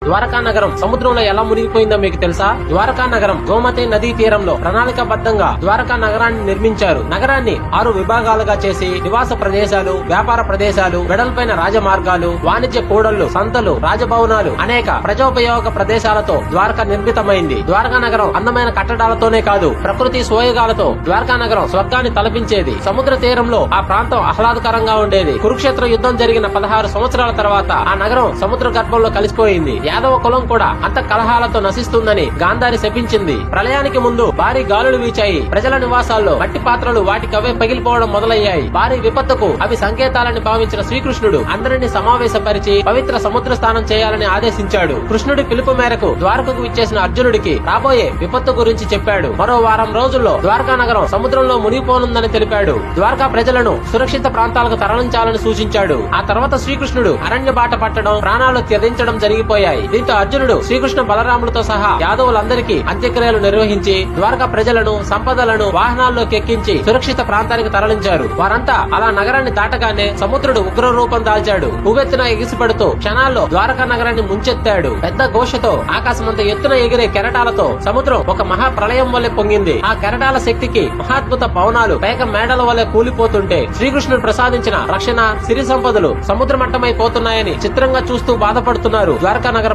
ద్వారకా నగరం సముద్రంలో ఎలా మునిగిపోయిందో మీకు తెలుసా? ద్వారకా నగరం గోమతి నదీ తీరంలో ప్రణాళికాబద్ధంగా ద్వారకా నగరాన్ని నిర్మించారు. నగరాన్ని 6 విభాగాలుగా చేసి నివాస ప్రదేశాలు, వ్యాపార ప్రదేశాలు, వెడల్పైన రాజమార్గాలు, వాణిజ్య కూడళ్లు, సంతలు, రాజభవనాలు, అనేక ప్రజోపయోగ ప్రదేశాలతో ద్వారకా నిర్మితమైంది. ద్వారకా నగరం అందమైన కట్టడాలతోనే కాదు, ప్రకృతి సోయగాలతో ద్వారకా నగరం స్వర్గాన్ని తలపించేది. సముద్ర తీరంలో ఆ ప్రాంతం ఆహ్లాదకరంగా ఉండేది. కురుక్షేత్ర యుద్ధం జరిగిన 16 సంవత్సరాల తర్వాత ఆ నగరం సముద్ర గర్భంలో కలిసిపోయింది. యాదవ కులం కూడా అంత కలహాలతో నశిస్తుందని గాంధారి శపించింది. ప్రళయానికి ముందు భారీ గాలులు వీచాయి. ప్రజల నివాసాల్లో మట్టి పాత్రలు వాటికవే పగిలిపోవడం మొదలయ్యాయి. భారీ విపత్తుకు అవి సంకేతాలని భావించిన శ్రీకృష్ణుడు అందరినీ సమావేశపరిచి పవిత్ర సముద్ర స్నానం చేయాలని ఆదేశించాడు. కృష్ణుడి పిలుపు మేరకు ద్వారకకు విచ్చేసిన అర్జునుడికి రాబోయే విపత్తు గురించి చెప్పాడు. మరో వారం రోజుల్లో ద్వారకా నగరం సముద్రంలో మునిగిపోనుందని తెలిపాడు. ద్వారకా ప్రజలను సురక్షిత ప్రాంతాలకు తరలించాలని సూచించాడు. ఆ తర్వాత శ్రీకృష్ణుడు అరణ్య బాట పట్టడం, ప్రాణాలు త్యజించడం జరిగిపోయాయి. దీంతో అర్జునుడు శ్రీకృష్ణ బలరాములతో సహా యాదవులందరికీ అంత్యక్రియలు నిర్వహించి ద్వారకా ప్రజలను, సంపదలను వాహనాల్లోకి ఎక్కించి సురక్షిత ప్రాంతానికి తరలించారు. వారంతా అలా నగరాన్ని దాటగానే సముద్రుడు ఉగ్ర రూపం దాల్చాడు. ఉవ్వెత్తున ఎగిసిపడుతూ క్షణాల్లో ద్వారకా నగరాన్ని ముంచెత్తాడు. పెద్ద ఘోషతో ఆకాశమంత ఎత్తున ఎగిరే కెరటాలతో సముద్రం ఒక మహా ప్రళయం వల్లే పొంగింది. ఆ కెరటాల శక్తికి మహాద్భుత పవనాలు పేక మేడల వల్లే కూలిపోతుంటే శ్రీకృష్ణుడు ప్రసాదించిన రక్షణ, సిరి సంపదలు సముద్ర మట్టమైపోతున్నాయని చిత్రంగా చూస్తూ బాధపడుతున్నారు ద్వారకా నగర